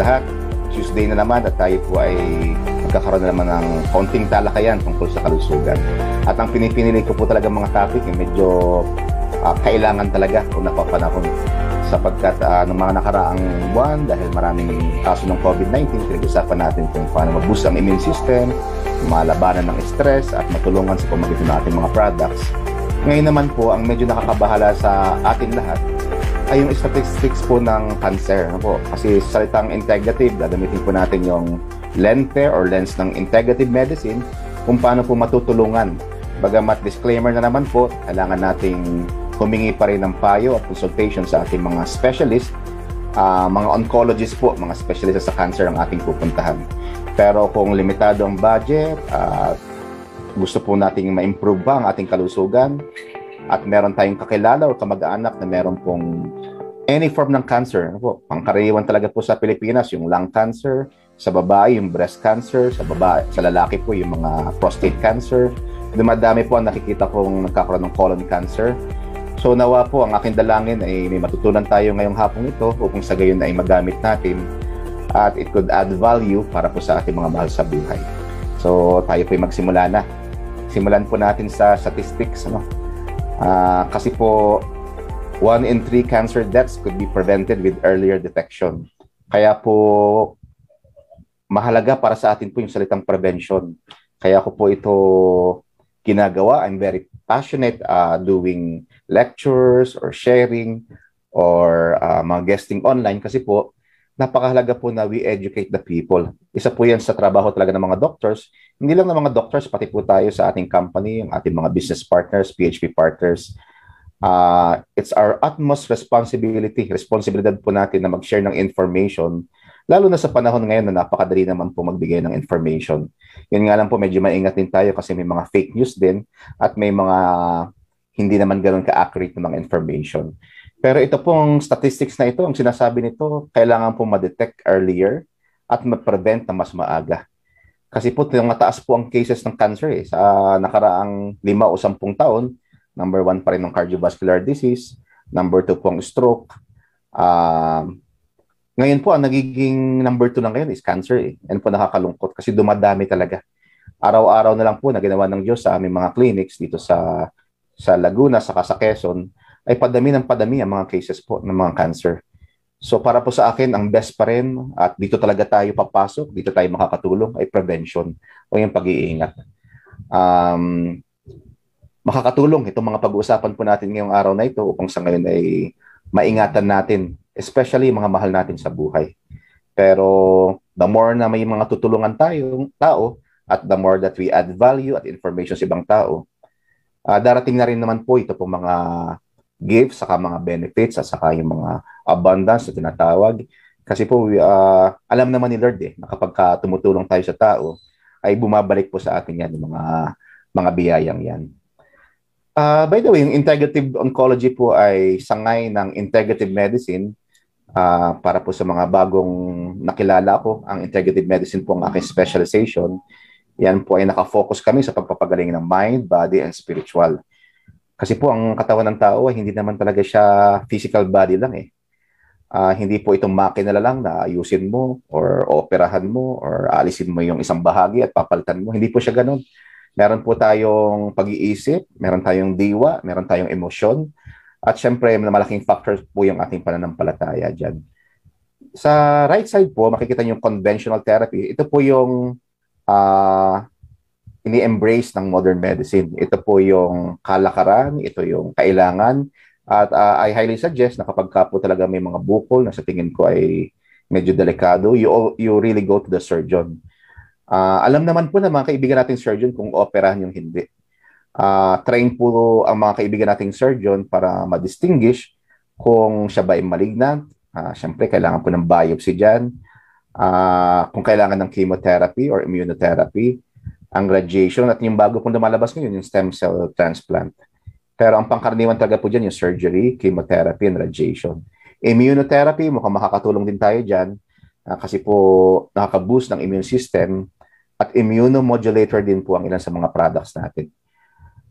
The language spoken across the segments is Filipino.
lahat. Tuesday na naman at tayo po ay magkakaroon na naman ng konting talakayan tungkol sa kalusugan. At ang pinipinili ko po talaga mga topic medyo kailangan talaga kung napapanahon sapagkat ng mga nakaraang buwan dahil maraming kaso ng COVID-19, pinag-usapan natin kung paano mag-boost ang immune system, malabanan ng stress at matulungan sa pamagitan ng ating mga products. Ngayon naman po, ang medyo nakakabahala sa atin lahat ay yung statistics po ng cancer. Ano po? Kasi sa salitang integrative, gagamitin po natin yung lens ng integrative medicine kung paano po matutulungan. Bagamat disclaimer na naman po, kailangan nating humingi pa rin ng payo at consultation sa ating mga specialist, mga oncologist po, mga specialist sa cancer ang ating pupuntahan. Pero kung limitado ang budget, gusto po nating ma-improve ba ang ating kalusugan at meron tayong kakilala o kamag-anak na meron pong any form ng cancer, ano po, pangkaraniwan talaga po sa Pilipinas, yung lung cancer, sa babae yung breast cancer, sa lalaki po yung mga prostate cancer, dumadami po ang nakikita kong nagkakaroon ng colon cancer. So nawa po, ang aking dalangin ay may matutunan tayo ngayong hapong ito upang sa gayon ay magamit natin at it could add value para po sa ating mga mahal sa buhay. So tayo po ay magsimula na. Simulan po natin sa statistics. Kasi po, 1 in 3 cancer deaths could be prevented with earlier detection. Kaya po, mahalaga para sa atin po yung salitang prevention. Kaya ko po ito ginagawa. I'm very passionate doing lectures or sharing or mga guesting online kasi po napakahalaga po na we educate the people. Isa po yan sa trabaho talaga ng mga doctors. Hindi lang ng mga doctors, pati po tayo sa ating company, yung ating mga business partners, PHP partners. It's our utmost responsibilidad po natin na mag-share ng information, lalo na sa panahon ngayon na napakadali naman po magbigay ng information. Yun nga lang po, medyo maingat din tayo kasi may mga fake news din at may mga hindi naman ganoon ka-accurate ng mga information. Pero ito pong statistics na ito, ang sinasabi nito, kailangan po ma-detect earlier at ma-prevent na mas maaga. Kasi po, mataas po ang cases ng cancer sa nakaraang 5 o 10 taon. Number 1 pa rin ng cardiovascular disease. Number 2 po ang stroke. Ngayon po, ang nagiging number 2 na ngayon is cancer. Yan po nakakalungkot kasi dumadami talaga. Araw-araw na lang po na ginawa ng Diyos sa aming mga clinics dito sa Laguna, sa Quezon, ay padami ng padami ang mga cases po ng mga cancer. So para po sa akin, ang best pa rin at dito talaga tayo papasok, dito tayo makakatulong ay prevention o yung pag-iingat. Makakatulong itong mga pag-uusapan po natin ngayong araw na ito upang sa ngayon ay maingatan natin, especially mga mahal natin sa buhay. Pero the more na may mga tutulungan tayong tao at the more that we add value at information sa ibang tao, darating na rin naman po ito po mga gifts, saka mga benefits, at saka yung mga abundance na tinatawag. Kasi po, alam naman ni Lord na kapag tumutulong tayo sa tao, ay bumabalik po sa atin yan, yung mga biyayang yan. By the way, yung integrative oncology po ay sangay ng integrative medicine. Para po sa mga bagong nakilala ko, ang integrative medicine po ang aking specialization. Yan po ay nakafocus kami sa pagpapagaling ng mind, body, and spiritual. Kasi po ang katawan ng tao ay hindi naman talaga siya physical body lang hindi po itong makina lang na ayusin mo or operahan mo or alisin mo yung isang bahagi at papalitan mo. Hindi po siya ganun. Meron po tayong pag-iisip, meron tayong diwa, meron tayong emosyon, at syempre malaking factors po yung ating pananampalataya dyan. Sa right side po, makikita niyo yung conventional therapy. Ito po yung ini-embrace ng modern medicine. Ito po yung kalakaran, ito yung kailangan. At I highly suggest na kapag ka po talaga may mga bukol na sa tingin ko ay medyo delikado, you really go to the surgeon. Alam naman po na mga kaibigan nating surgeon kung operahan yung hindi. Train po ang mga kaibigan nating surgeon para ma-distinguish kung siya ba ay malignant. Siyempre, kailangan po ng biopsy dyan. Kung kailangan ng chemotherapy or immunotherapy, ang radiation, at yung bago pong lumalabas ngayon, yung stem cell transplant. Pero ang pangkaraniwan talaga po dyan, yung surgery, chemotherapy, and radiation. Immunotherapy, mukhang makakatulong din tayo dyan kasi po nakaka-boost ng immune system at immunomodulator din po ang ilan sa mga products natin.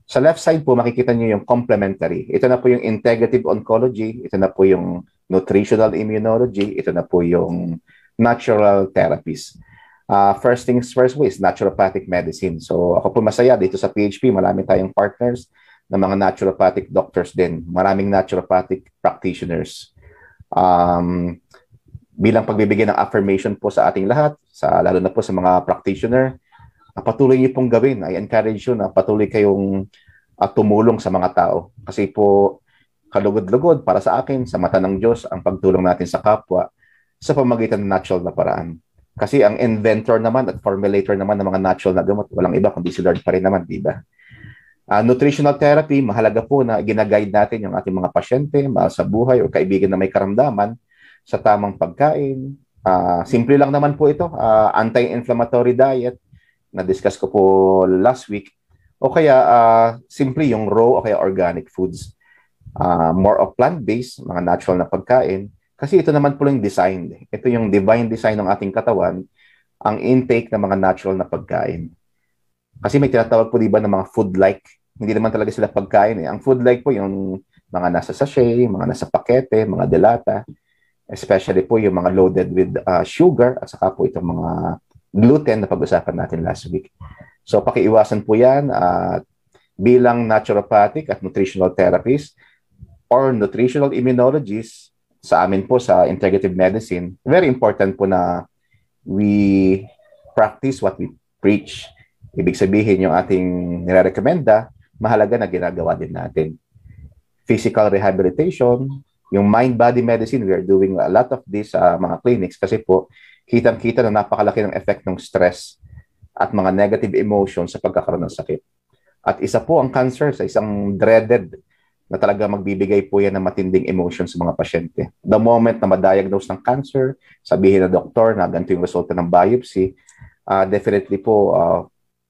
Sa left side po, makikita niyo yung complementary. Ito na po yung integrative oncology, ito na po yung nutritional immunology, ito na po yung natural therapies. First things first po is naturopathic medicine. So ako po masaya dito sa PHP, marami tayong partners na mga naturopathic doctors din. Maraming naturopathic practitioners. Bilang pagbibigay ng affirmation po sa ating lahat, lalo na po sa mga practitioner, patuloy niyo pong gawin. I encourage you na patuloy kayong tumulong sa mga tao. Kasi po, kalugod-lugod para sa akin, sa mata ng Diyos, ang pagtulong natin sa kapwa sa pamagitan ng natural na paraan. Kasi ang inventor naman at formulator naman ng mga natural na gamot, walang iba kundi si Lord pa rin naman, di ba? Nutritional therapy, mahalaga po na ginaguide natin yung ating mga pasyente, mahal sa buhay o kaibigan na may karamdaman sa tamang pagkain. Simple lang naman po ito, anti-inflammatory diet, na-discuss ko po last week. O kaya, simple yung raw o kaya organic foods. More of plant-based, mga natural na pagkain. Kasi ito naman po yung design. Ito yung divine design ng ating katawan, ang intake ng mga natural na pagkain. Kasi may tinatawag po diba ng mga food-like. Hindi naman talaga sila pagkain. Ang food-like po yung mga nasa sachet, mga nasa pakete, mga delata. Especially po yung mga loaded with sugar at saka po itong mga gluten na pag-usapan natin last week. So pakiiwasan po yan bilang naturopathic at nutritional therapist or nutritional immunologist. Sa amin po sa integrative medicine, very important po na we practice what we preach. Ibig sabihin yung ating nire-recommenda, mahalaga na ginagawa din natin. Physical rehabilitation, yung mind-body medicine, we are doing a lot of this sa mga clinics kasi po, kitang-kita na napakalaki ng effect ng stress at mga negative emotions sa pagkakaroon ng sakit. At isa po ang cancer sa isang dreaded na talaga magbibigay po yan ng matinding emotions sa mga pasyente. The moment na ma-diagnose ng cancer, sabihin na doktor na ganito yung resulta ng biopsy, definitely po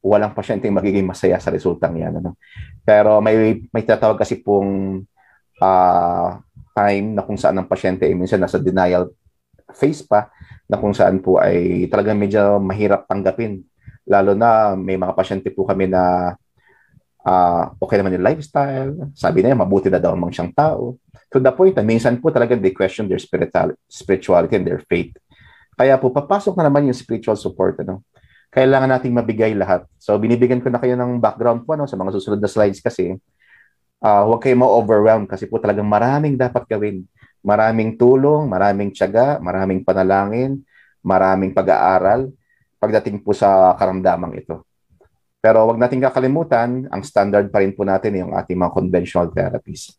walang pasyenteng magiging masaya sa resultang yan. Ano? Pero may tatawag kasi pong time na kung saan ang pasyente ay minsan nasa denial phase pa, na kung saan po ay talagang medyo mahirap tanggapin. Lalo na may mga pasyente po kami na okay naman yung lifestyle, sabi na mabuti na daw mang siyang tao. To the point na minsan po talaga they question their spirituality and their faith. Kaya po papasok na naman yung spiritual support. Ano? Kailangan nating mabigay lahat. So binibigyan ko na kayo ng background po sa mga susunod na slides kasi huwag kayo ma-overwhelm kasi po talagang maraming dapat gawin. Maraming tulong, maraming tiyaga, maraming panalangin, maraming pag-aaral pagdating po sa karamdamang ito. Pero wag nating kakalimutan, ang standard pa rin po natin yung ating mga conventional therapies.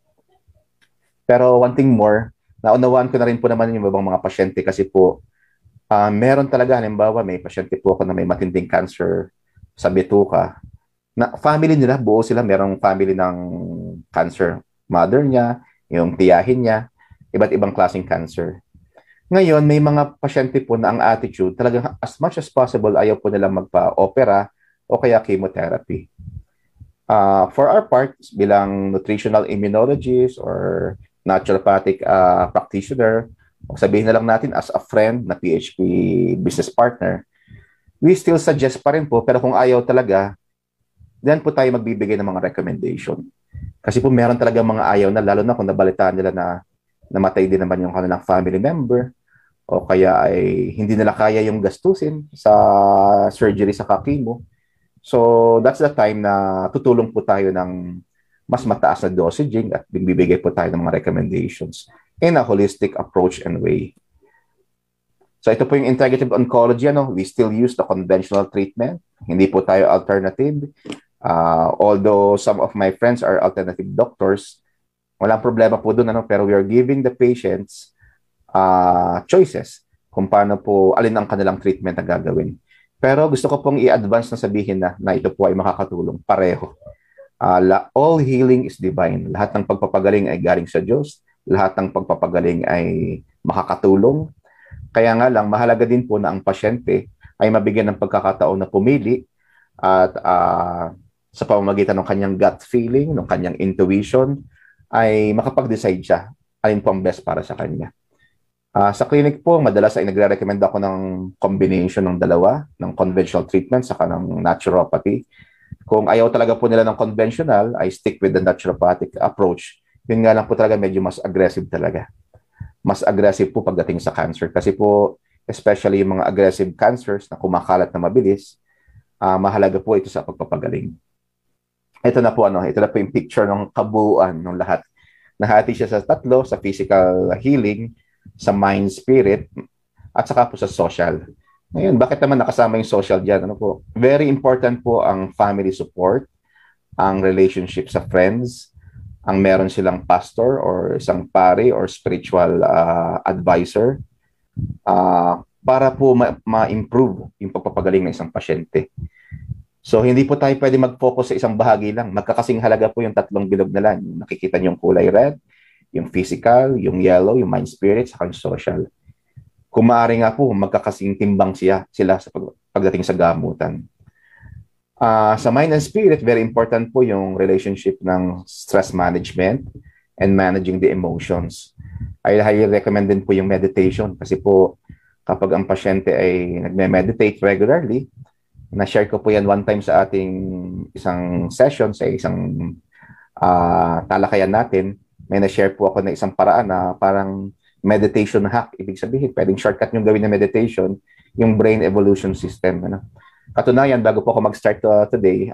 Pero one thing more, naunawaan ko na rin po naman yung ibang mga pasyente kasi po, meron talaga, halimbawa, may pasyente po ako na may matinding cancer sa bituka. Na family nila, buo sila, merong family ng cancer. Mother niya, yung tiyahin niya, iba't ibang klaseng cancer. Ngayon, may mga pasyente po na ang attitude, talagang as much as possible, ayaw po nilang magpa-opera o kaya chemotherapy. For our part, bilang nutritional immunologist or naturopathic practitioner, sabihin na lang natin as a friend na PHP business partner, we still suggest pa rin po, pero kung ayaw talaga, then po tayo magbibigay ng mga recommendation. Kasi po meron talaga mga ayaw na, lalo na kung nabalitaan nila na namatay din naman yung kanilang family member, o kaya ay hindi nila kaya yung gastusin sa surgery sa chemo. So, that's the time na tutulong po tayo ng mas mataas na dosaging at bibigay po tayo ng mga recommendations in a holistic approach and way. So, ito po yung integrative oncology. We still use the conventional treatment. Hindi po tayo alternative. Although some of my friends are alternative doctors, walang problema po dun. Pero we are giving the patients choices kung paano po, alin ang kanilang treatment na gagawin. Pero gusto ko pong i-advance na sabihin na ito po ay makakatulong pareho. All healing is divine. Lahat ng pagpapagaling ay galing sa Diyos. Lahat ng pagpapagaling ay makakatulong. Kaya nga lang, mahalaga din po na ang pasyente ay mabigyan ng pagkakataon na pumili at sa pamamagitan ng kanyang gut feeling, ng kanyang intuition, ay makapag-decide siya alin po ang best para sa kanya. Sa clinic po, madalas ay nagre-recommend ako ng combination ng dalawa, ng conventional treatment saka ng naturopathy. Kung ayaw talaga po nila ng conventional, I stick with the naturopathic approach. Yun nga lang po talaga medyo mas aggressive talaga. Mas aggressive po pagdating sa cancer. Kasi po, especially yung mga aggressive cancers na kumakalat na mabilis, mahalaga po ito sa pagpapagaling. Ito na po yung picture ng kabuuan ng lahat. Nahati siya sa tatlo, sa physical healing, sa mind, spirit, at saka po sa social. Ngayon, bakit naman nakasama yung social dyan? Ano po? Very important po ang family support, ang relationship sa friends, ang meron silang pastor or isang pare or spiritual advisor para po ma-improve yung pagpapagaling ng isang pasyente. So, hindi po tayo pwede mag-focus sa isang bahagi lang. Magkakasing halaga po yung tatlong bilog na lang. Nakikita niyo yung kulay red, yung physical, yung yellow, yung mind, spirit, saka yung social. Kung maaari nga po, magkakasing timbang sila sa pagdating sa gamutan. Sa mind and spirit, very important po yung relationship ng stress management and managing the emotions. I highly recommend din po yung meditation kasi po kapag ang pasyente ay nagme-meditate regularly, na-share ko po yan one time sa ating isang session, sa isang talakayan natin. May na-share po ako na isang paraan na parang meditation hack. Ibig sabihin, pwedeng shortcut yung gawin na meditation, yung brain evolution system. Katunayan, bago po ako mag-start today,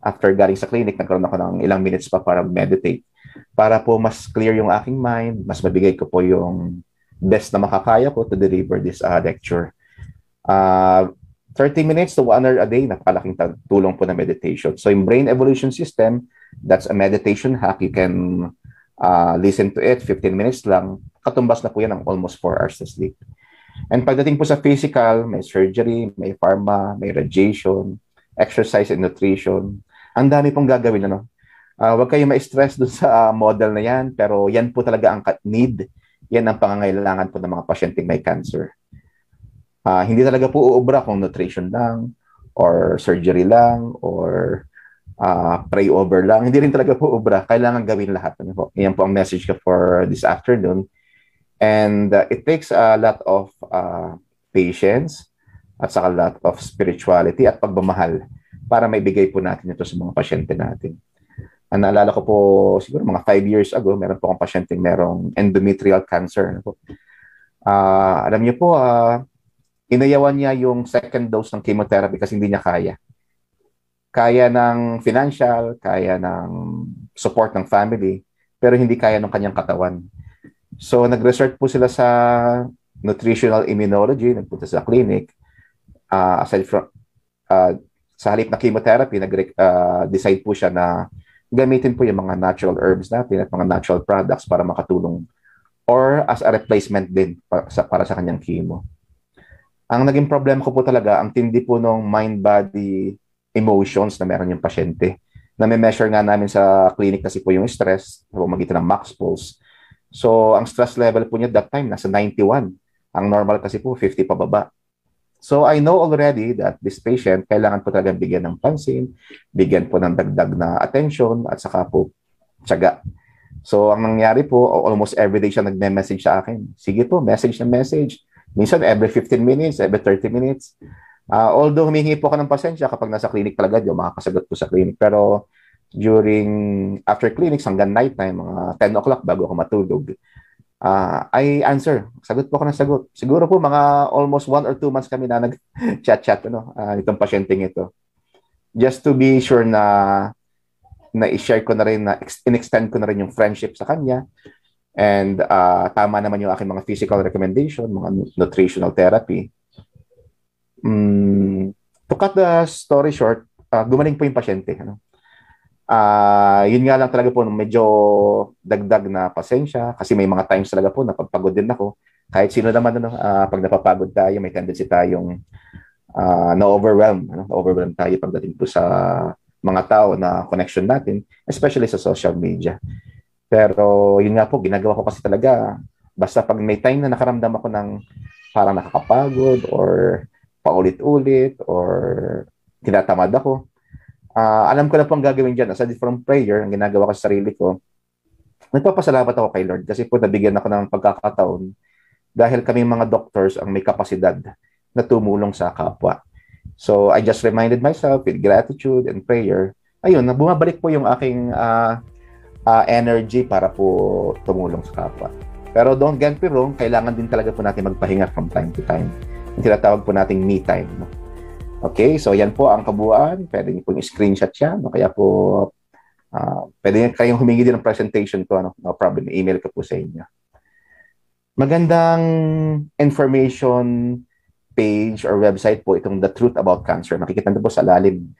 after galing sa clinic, nagkaroon ako ng ilang minutes pa para meditate. Para po mas clear yung aking mind, mas mabigay ko po yung best na makakaya ko to deliver this lecture. 30 minutes to 1 hour a day, napakalaking tulong po na meditation. So yung brain evolution system, that's a meditation hack. You can listen to it, 15 minutes lang. Katumbas na po yan ng almost 4 hours to sleep. And pagdating po sa physical, may surgery, may pharma, may radiation, exercise and nutrition. Ang dami pong gagawin. Huwag kayo ma-stress dun sa model na yan, pero yan po talaga ang need. Yan ang pangangailangan po ng mga pasyenteng may cancer. Hindi talaga po uubra kung nutrition lang, or surgery lang, or pray over lang. Hindi rin talaga po uubra. Kailangan gawin lahat. Yan po ang message ko for this afternoon. And it takes a lot of patience at saka a lot of spirituality at pagmamahal para maibigay po natin ito sa mga pasyente natin. Ang naalala ko po, siguro mga 5 years ago, meron po akong pasyenteng merong endometrial cancer. Alam niyo po, inayawan niya yung second dose ng chemotherapy kasi hindi niya kaya. Kaya ng financial, kaya ng support ng family, pero hindi kaya ng kanyang katawan. So, nag-research po sila sa nutritional immunology, nagpunta sa clinic. Aside from, sa halip na chemotherapy, nag-decide po siya na gamitin po yung mga natural herbs natin at mga natural products para makatulong or as a replacement din para sa kanyang chemo. Ang naging problema ko po talaga, ang tindi po ng mind-body emotions na meron yung pasyente. Na-measure nga namin sa clinic kasi po yung stress, magitan ng max pulse. So, ang stress level po niya that time, nasa 91. Ang normal kasi po, 50 pababa. So, I know already that this patient, kailangan po talaga bigyan ng pansin, bigyan po ng dagdag na attention, at saka po, tiyaga. So, ang nangyari po, almost everyday siya nagme-message sa akin. Sige po, message na message. Minsan, every 15 minutes, every 30 minutes. Although humingi po ako ng pasensya kapag nasa clinic talaga, di makakasagot po sa clinic. Pero after clinics, hanggang night time, mga 10 o'clock bago ako matulog, I answer. Sagot po ako ng sagot. Siguro po mga almost 1 or 2 months kami na nag-chat-chat itong pasyenteng ito. Just to be sure na i-share ko na rin, na in-extend ko na rin yung friendship sa kanya. And tama naman yung aking mga physical recommendation, mga nutritional therapy. To cut the story short, gumaling po yung pasyente. Yun nga lang talaga po, medyo dagdag na pasensya kasi may mga times talaga po napagpagod din ako. Kahit sino naman, pag napapagod tayo, may tendency tayong na-overwhelm tayo pagdating po sa mga tao na connection natin, especially sa social media. Pero yun nga po, ginagawa ko kasi talaga, basta pag may time na nakaramdam ako ng parang nakakapagod or paulit-ulit or tinatamad ako, alam ko na po ang gagawin dyan. Aside from prayer, ang ginagawa ko sa sarili ko, nagpapasalamat ako kay Lord kasi po nabigyan ako ng pagkakataon dahil kaming mga doctors ang may kapasidad na tumulong sa kapwa. So I just reminded myself with gratitude and prayer, ayun, bumabalik po yung aking energy para po tumulong sa kapwa. Pero don't get me wrong, kailangan din talaga po natin magpahinga from time to time. Yung tinatawag po nating me time. No? Okay, so yan po ang kabuuan. Pwede niyo po screenshot yan. No? Kaya po, pwede kayong humingi din ng presentation ko. No, no problem, email ko po sa inyo. Magandang information page or website po itong The Truth About Cancer. Makikita niyo po sa lalim.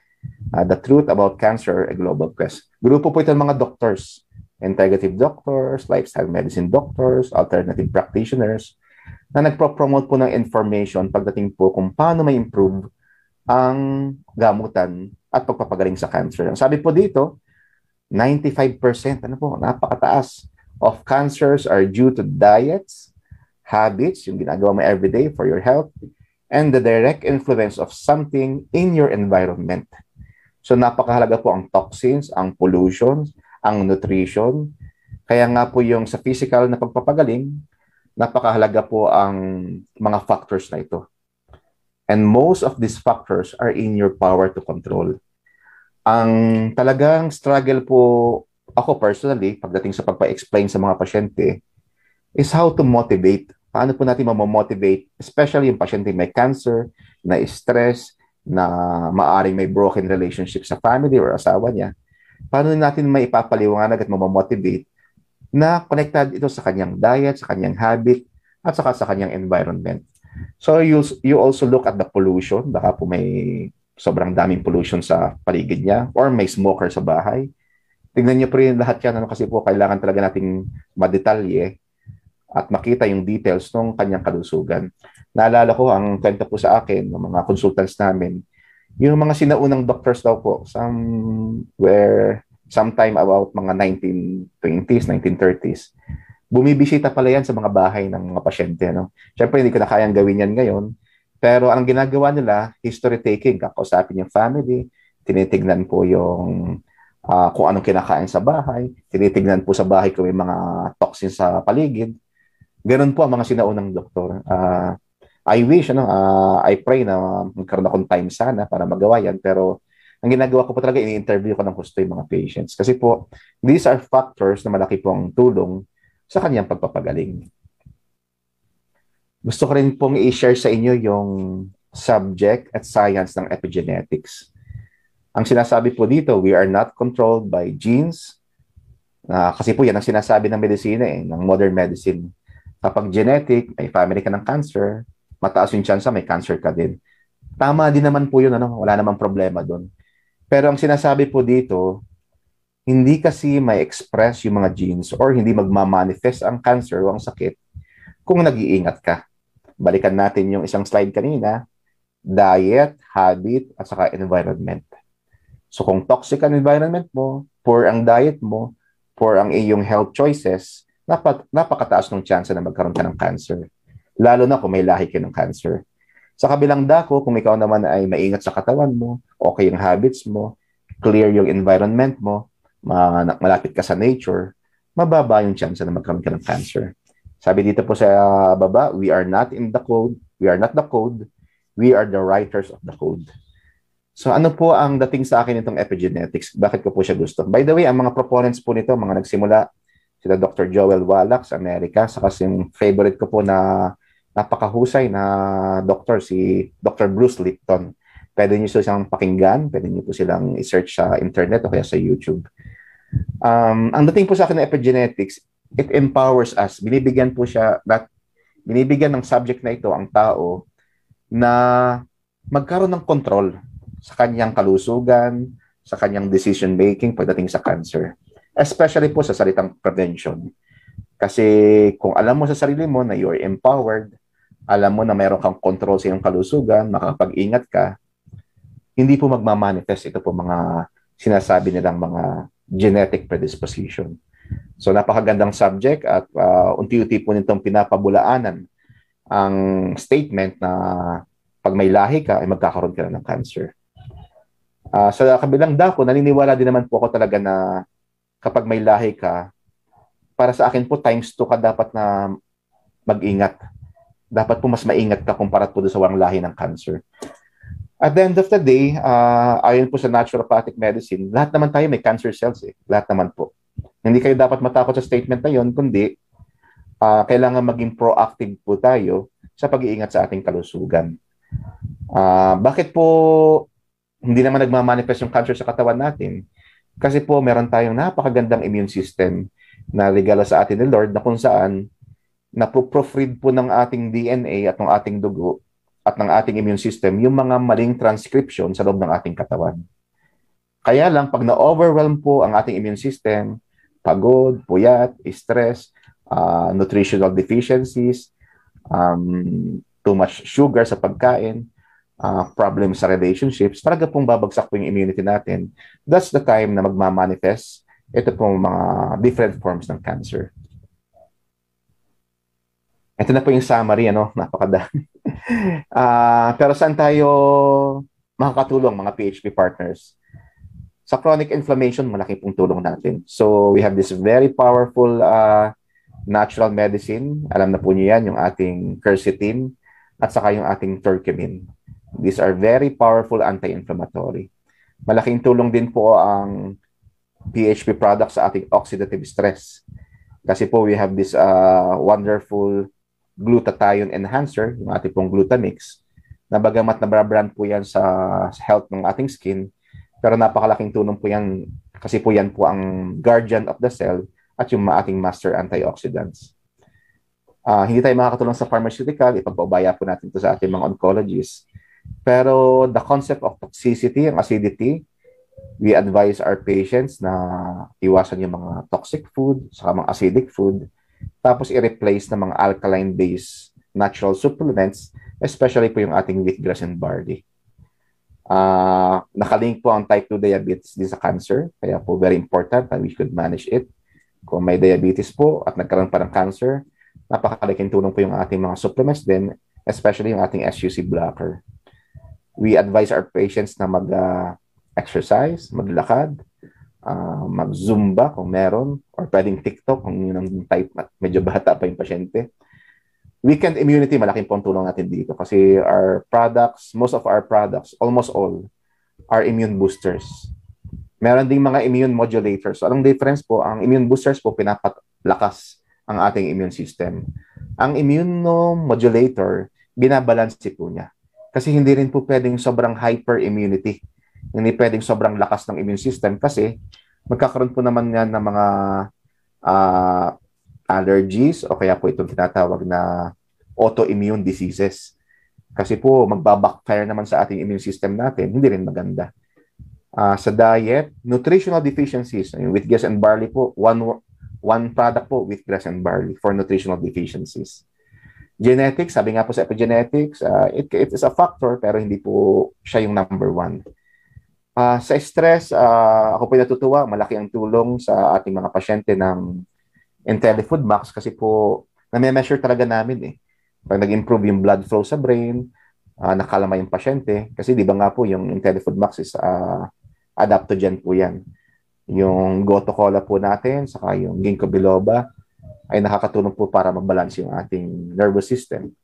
The Truth About Cancer, a Global Quest. Grupo po ito ng mga doctors, integrative doctors, lifestyle medicine doctors, alternative practitioners, na nagpo-promote po ng information pagdating po kung paano may improve ang gamutan at pagpapagaling sa cancer. Ang sabi po dito, 95%, ano po, napakataas, of cancers are due to diets, habits, yung ginagawa mo everyday for your health, and the direct influence of something in your environment. So napakahalaga po ang toxins, ang pollution, ang nutrition. Kaya nga po yung sa physical na pagpapagaling, napakahalaga po ang mga factors na ito. And most of these factors are in your power to control. Ang talagang struggle po ako personally, pagdating sa pagpa-explain sa mga pasyente, is how to motivate. Paano po natin mamomotivate, especially yung pasyente may cancer, na stress, na maaring may broken relationship sa family or asawa niya. Paano natin may ipapaliwanag at mamomotivate na connected ito sa kanyang diet, sa kanyang habit, at saka sa kanyang environment. So you also look at the pollution. Baka po may sobrang daming pollution sa paligid niya or may smoker sa bahay. Tingnan niyo po rin lahat yan, kasi po kailangan talaga nating madetalye at makita yung details ng kanyang kalusugan. Naalala ko, ang kwento po sa akin, ng mga consultants namin, yung mga sinaunang doctors daw po, sometime about mga 1920s, 1930s, bumibisita pala yan sa mga bahay ng mga pasyente. No? Siyempre, hindi ko na kayang gawin yan ngayon, pero ang ginagawa nila, history taking, kakausapin yung family, tinitignan po yung kung anong kinakain sa bahay, tinitignan po sa bahay kung may mga toxins sa paligid. Ganun po ang mga sinaunang doktor. I wish, I pray na magkaroon akong time sana para magawa yan. Pero ang ginagawa ko po talaga, ini-interview ko ng gusto yung mga patients. Kasi po, these are factors na malaki pong tulong sa kanyang pagpapagaling. Gusto ko rin pong i-share sa inyo yung subject at science ng epigenetics. Ang sinasabi po dito, we are not controlled by genes. Kasi po yan ang sinasabi ng medisina, ng modern medicine. Kapag genetic, may family ka ng cancer, mataas yung chance may cancer ka din. Tama din naman po yun, wala namang problema doon. Pero ang sinasabi po dito, hindi kasi may express yung mga genes or hindi magmamanifest ang cancer o ang sakit kung nag-iingat ka. Balikan natin yung isang slide kanina, diet, habit, at saka environment. So kung toxic ang environment mo, poor ang diet mo, poor ang iyong health choices, napakataas ng chance na magkaroon ka ng cancer. Lalo na kung may lahi ka ng cancer. Sa kabilang dako, kung ikaw naman ay maingat sa katawan mo, okay yung habits mo, clear yung environment mo, malapit ka sa nature, mababa yung chance na magkaroon ka ng cancer. Sabi dito po sa baba, we are not in the code, we are not the code, we are the writers of the code. So ano po ang dating sa akin itong epigenetics? Bakit ko po siya gusto? By the way, ang mga proponents po nito, mga nagsimula, sila Dr. Joel Wallach sa Amerika, saka yung favorite ko po na napakahusay na doktor, si Dr. Bruce Lipton. Pwede niyo silang pakinggan, pwede niyo po silang i-search sa internet o kaya sa YouTube. Ang dating po sa akin ng epigenetics, it empowers us. Binibigyan ng subject na ito ang tao na magkaroon ng control sa kanyang kalusugan, sa kanyang decision making pagdating sa cancer. Especially po sa salitang prevention. Kasi kung alam mo sa sarili mo na you're empowered, alam mo na mayroon kang control sa iyong kalusugan, makakapag-ingat ka, hindi po magmamanifest ito po mga sinasabi nilang mga genetic predisposition. So napakagandang subject at unti-unti po nitong pinapabulaanan ang statement na pag may lahi ka ay magkakaroon ka na ng cancer. Sa kabilang dako, naniniwala din naman po ako talaga na kapag may lahi ka, para sa akin po times 2 ka dapat na mag-ingat. Dapat po mas maingat ka kumpara po sa walang lahi ng cancer. At the end of the day, ayon po sa naturopathic medicine, lahat naman tayo may cancer cells. Lahat naman po. Hindi kayo dapat matakot sa statement na yon, kundi kailangan maging proactive po tayo sa pag-iingat sa ating kalusugan. Bakit po hindi naman nagmamanifest yung cancer sa katawan natin? Kasi po meron tayong napakagandang immune system na regalo sa atin ni Lord na kung saan napoproofread po ng ating DNA at ng ating dugo at ng ating immune system yung mga maling transcription sa loob ng ating katawan. Kaya lang, pag na-overwhelm po ang ating immune system, pagod, puyat, stress, nutritional deficiencies, too much sugar sa pagkain, problem sa relationships, talaga pong babagsak po yung immunity natin. That's the time na magmamanifest ito pong mga different forms ng cancer. Ito na po yung summary, ano? Napakadami. Pero saan tayo makakatulong, mga PHP partners? Sa chronic inflammation, malaki pong tulong natin. So, we have this very powerful natural medicine. Alam na po niyo yan, yung ating quercetin at saka yung ating curcumin. These are very powerful anti-inflammatory. Malaking tulong din po ang PHP products sa ating oxidative stress. Kasi po, we have this wonderful glutathione enhancer, yung ating pong Glutamix, na bagamat nababrand po yan sa health ng ating skin, pero napakalaking tulong po yan kasi po yan po ang guardian of the cell at yung ating master antioxidants. Hindi tayo makakatulong sa pharmaceutical, ipagpaubaya po natin ito sa ating mga oncologists. Pero the concept of toxicity, ang acidity, we advise our patients na iwasan yung mga toxic food, saka mga acidic food, tapos i-replace ng mga alkaline-based natural supplements, especially po yung ating wheatgrass and barley. Nakalink po ang type 2 diabetes din sa cancer, kaya po very important that we should manage it. Kung may diabetes po at nagkaroon pa ng cancer, napakalaking tulong po yung ating mga supplements din, especially yung ating SUC blocker. We advise our patients na mag-exercise, maglakad, mag-zumba kung meron, or pwedeng TikTok kung yun ang type, medyo bata pa yung pasyente. Weekend immunity, malaking pong tulong natin dito kasi our products, most of our products, almost all, are immune boosters. Meron ding mga immune modulators. So, anong difference po? Ang immune boosters po, pinapalakas ang ating immune system. Ang immunomodulator, binabalanse po niya. Kasi hindi rin po pwedeng sobrang hyper-immunity. Hindi pwedeng sobrang lakas ng immune system kasi magkakaroon po naman yan ng mga allergies o kaya po itong tinatawag na autoimmune diseases. Kasi po, magbabackfire naman sa ating immune system natin, hindi rin maganda. Sa diet, nutritional deficiencies, wheatgrass and barley po, one product po, wheatgrass and barley for nutritional deficiencies. Genetics, sabi nga po sa epigenetics, it is a factor pero hindi po siya yung number one. Sa stress, ako po natutuwa, malaki ang tulong sa ating mga pasyente ng IntelliFood Max kasi po na-measure talaga namin pag nag-improve yung blood flow sa brain, nakalama yung pasyente kasi di ba nga po yung IntelliFood Max is adaptogen po yan. Yung Goto Cola po natin saka yung Ginkgo biloba ay nakakatulong po para mabalance yung ating nervous system.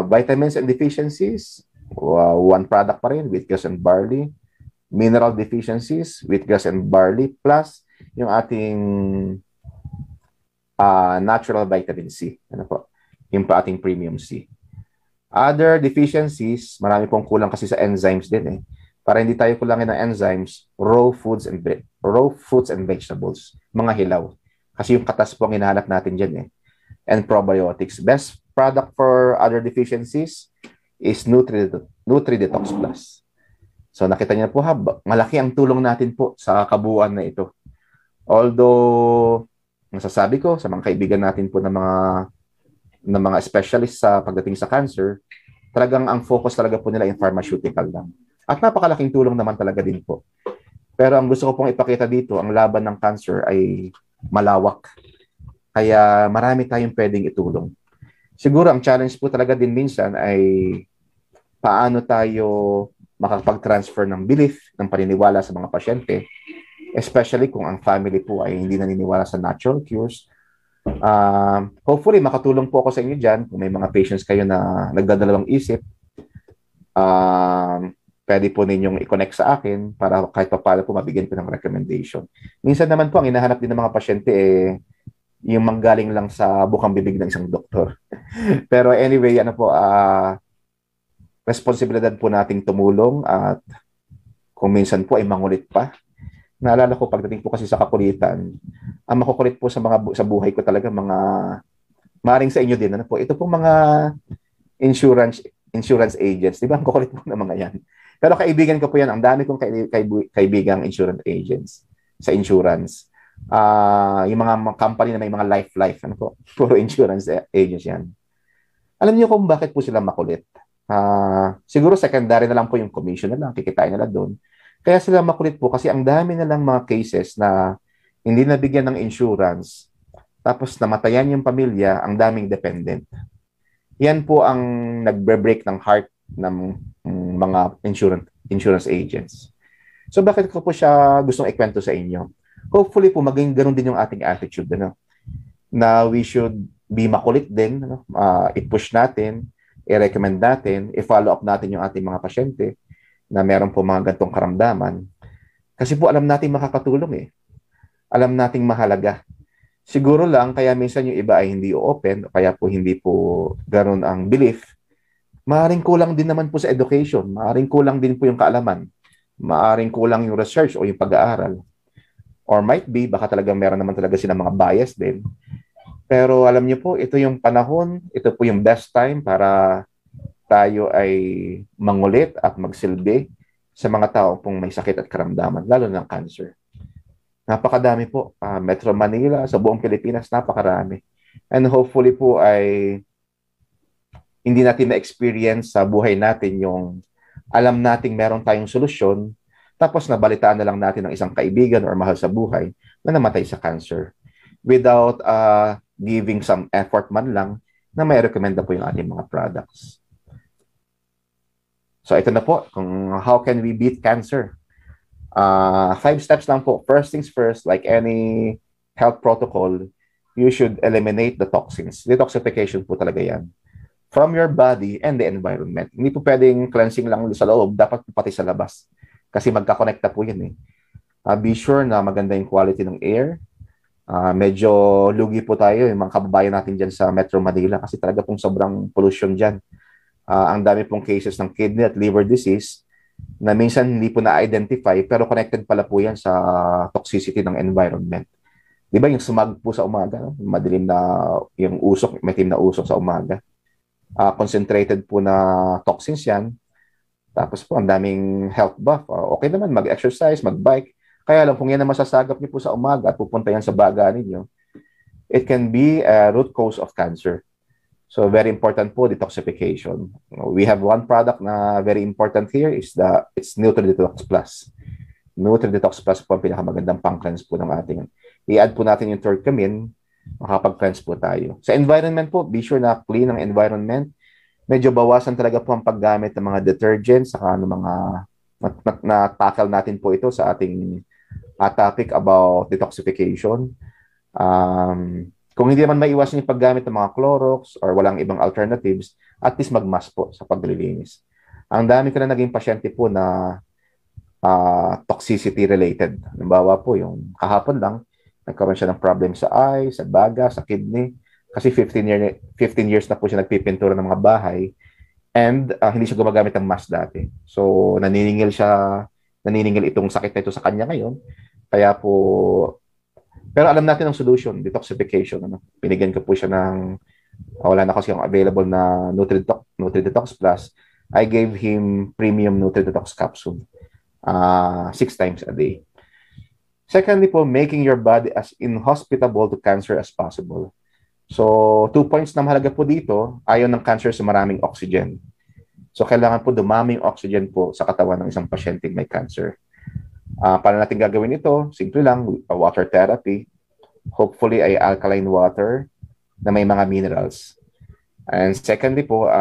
Vitamins and deficiencies, one product pa rin, wheatgrass and barley. Mineral deficiencies, wheatgrass and barley, plus yung ating natural vitamin C. Ano po? Yung pa ating premium C. Other deficiencies, marami pong kulang kasi sa enzymes din Para hindi tayo kulangin ng enzymes, raw foods and vegetables, mga hilaw. Kasi yung katas po ang hinahanap natin dyan And probiotics. Best product for other deficiencies is Nutri-Detox Plus. So nakita niyo po malaki ang tulong natin po sa kabuuan na ito. Although, masasabi ko sa mga kaibigan natin po ng mga specialists sa pagdating sa cancer, talagang ang focus talaga po nila in pharmaceutical lang. At napakalaking tulong naman talaga din po. Pero ang gusto ko pong ipakita dito, ang laban ng cancer ay malawak. Kaya marami tayong pwedeng itulong. Siguro ang challenge po talaga din minsan ay paano tayo makapag-transfer ng belief, ng paniniwala sa mga pasyente, especially kung ang family po ay hindi naniniwala sa natural cures. Hopefully, makatulong po ako sa inyo dyan. Kung may mga patients kayo na nagdadalawang isip, pwede po ninyong i-connect sa akin para kahit pa paano po mabigyan ko ng recommendation. Minsan naman po, ang hinahanap din ng mga pasyente yung manggaling lang sa bukang bibig ng isang doktor. Pero anyway, ano po, responsibilidad po nating tumulong at kung minsan po ay mangulit pa. Naalala ko pagdating po kasi sa kakulitan, ang makukulit po sa sa buhay ko talaga mga maring sa inyo din ano po. Ito po mga insurance agents, 'di ba? Ang kukulit po ng mga 'yan. Pero kaibigan ko po 'yan. Ang dami kong kaibigang insurance agents sa insurance. Yung mga company na may mga life ano po, puro insurance agents 'yan. Alam niyo kung bakit po sila makulit? Siguro secondary na lang po yung commission na lang, kikitain nila doon. Kaya sila makulit po kasi ang dami na lang mga cases na hindi nabigyan ng insurance, tapos namatayan yung pamilya, ang daming dependent. Yan po ang nagbe-break ng heart ng mga insurance agents. So bakit ko po siya gustong ikwento sa inyo? Hopefully po maging ganun din yung ating attitude, ano? Na we should be makulit din, ano? I-push natin, i-recommend natin, i-follow up natin yung ating mga pasyente na meron po mga gantong karamdaman. Kasi po alam natin makakatulong eh. Alam nating mahalaga. Siguro lang, kaya minsan yung iba ay hindi open, kaya po hindi po ganun ang belief. Maaring kulang din naman po sa education, maaring kulang din po yung kaalaman, maaring kulang yung research o yung pag-aaral. Or might be, baka talagang meron naman talaga silang mga bias din. Pero alam niyo po, ito yung panahon, ito po yung best time para tayo ay mangulit at magsilbi sa mga tao pong may sakit at karamdaman, lalo ng cancer. Napakadami po. Metro Manila, sa buong Pilipinas, napakarami. And hopefully po ay hindi natin na-experience sa buhay natin yung alam nating meron tayong solusyon, tapos nabalitaan na lang natin ng isang kaibigan or mahal sa buhay na namatay sa cancer without giving some effort man lang na may recommenda po yung ating mga products. So ito na po, kung how can we beat cancer? 5 steps lang po. First things first, like any health protocol, you should eliminate the toxins. Detoxification po talaga yan. From your body and the environment. Hindi po pwedeng cleansing lang sa loob, dapat po pati sa labas. Kasi magkakonekta po yan eh. Be sure na maganda yung quality ng air. Medyo lugi po tayo, yung mga kababayan natin dyan sa Metro Manila kasi talaga pong sobrang pollution dyan. Ang dami pong cases ng kidney at liver disease na minsan hindi po na-identify pero connected pala po yan sa toxicity ng environment. Di ba yung smog po sa umaga, no? Madilim na yung usok, may team na usok sa umaga. Concentrated po na toxins yan. Tapos po, ang daming health buff. Okay naman, mag-exercise, mag-bike. Kaya lang, kung yan ang masasagap niyo po sa umaga at pupunta yan sa baga ninyo, it can be a root cause of cancer. So, very important po, detoxification. We have one product na very important here is it's NutriDetox Plus. NutriDetox Plus po ang pinakamagandang pang-cleanse po ng ating. I-add po natin yung curcumin, makapag-cleanse po tayo. Sa environment po, be sure na clean ang environment. Medyo bawasan talaga po ang paggamit ng mga detergents, saka ano mga na-tackle natin po ito sa ating topic about detoxification. Kung hindi naman maiwasan yung paggamit ng mga Clorox or walang ibang alternatives, at least mag-mask po sa paglilinis. Ang dami ko na naging pasyente po na toxicity related. Halimbawa po, yung kahapon lang, nagkaroon siya ng problem sa eye, sa baga, sa kidney. Kasi 15 years na po siya nagpipintura ng mga bahay and hindi siya gumagamit ng mask dati. So, naniningil itong sakit na ito sa kanya ngayon. Kaya po, pero alam natin ang solution, detoxification. Ano? Binigyan ko po siya ng, wala na kasi yung available na NutriDetox Plus. I gave him premium NutriDetox capsule 6 times a day. Secondly po, making your body as inhospitable to cancer as possible. So, 2 points na mahalaga po dito, ayaw ng cancer sa maraming oxygen. So, kailangan po dumaming oxygen po sa katawan ng isang pasyenteng may cancer. Paano natin gagawin ito? Simple lang, water therapy. Hopefully ay alkaline water na may mga minerals. And secondly po,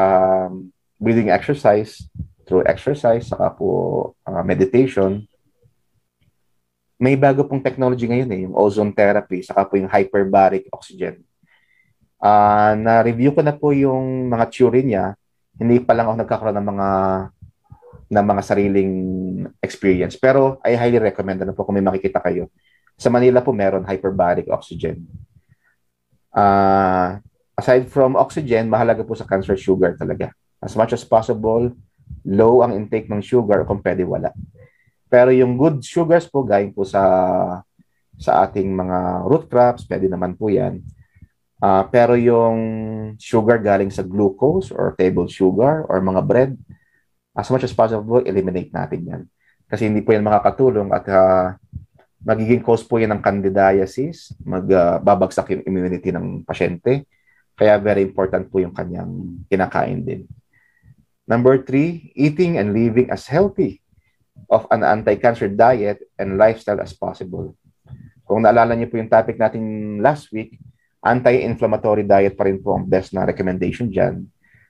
breathing exercise, through exercise, saka po meditation. May bago pong technology ngayon yung ozone therapy, saka po yung hyperbaric oxygen. Na-review ko na po yung mga theory niya, hindi pa lang ako nagkakaroon ng mga sariling experience. Pero I highly recommend na po kung may makikita kayo. Sa Manila po meron hyperbaric oxygen. Ah, aside from oxygen, mahalaga po sa cancer sugar talaga. As much as possible, low ang intake ng sugar kung pwede wala. Pero yung good sugars po, galing po sa ating mga root crops, pwede naman po yan. Pero yung sugar galing sa glucose or table sugar or mga bread, as much as possible, eliminate natin yan. Kasi hindi po yan makakatulong at magiging cause po yan ng candidiasis, magbabagsak yung immunity ng pasyente. Kaya very important po yung kanyang kinakain din. Number 3, eating and living as healthy of an anti-cancer diet and lifestyle as possible. Kung naalala niyo po yung topic natin last week, anti-inflammatory diet pa rin po ang best na recommendation dyan.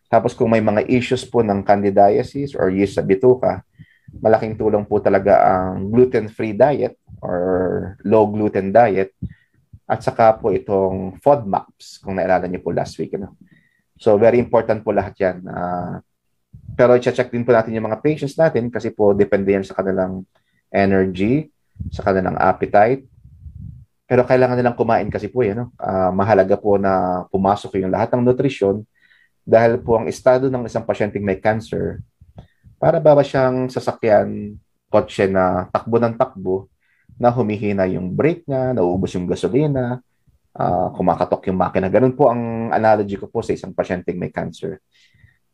Tapos kung may mga issues po ng candidiasis or yeast sa bituka, malaking tulong po talaga ang gluten-free diet or low-gluten diet at saka po itong FODMAPs, kung naalala niyo po last week. Ano? So very important po lahat yan. Pero i-check din po natin yung mga patients natin kasi po depende yan sa kanilang energy, sa kanilang appetite. Pero kailangan nilang kumain kasi po yan. No? Mahalaga po na pumasok yung lahat ng nutrisyon dahil po ang estado ng isang pasyenteng may cancer, para ba siyang sasakyan, kotse na takbo ng takbo, na humihina yung brake niya, nauubos yung gasolina, kumakatok yung makina. Ganun po ang analogy ko po sa isang pasyenteng may cancer.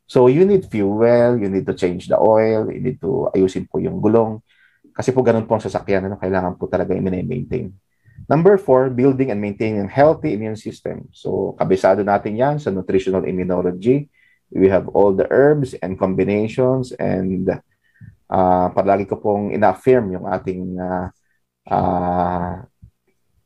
So you need fuel, you need to change the oil, you need to ayusin po yung gulong. Kasi po ganun po ang sasakyan, ano, kailangan po talaga i-maintain. Number 4, building and maintaining healthy immune system. So kabisado natin yan sa nutritional immunology. We have all the herbs and combinations and palagi ko pong ina-affirm yung ating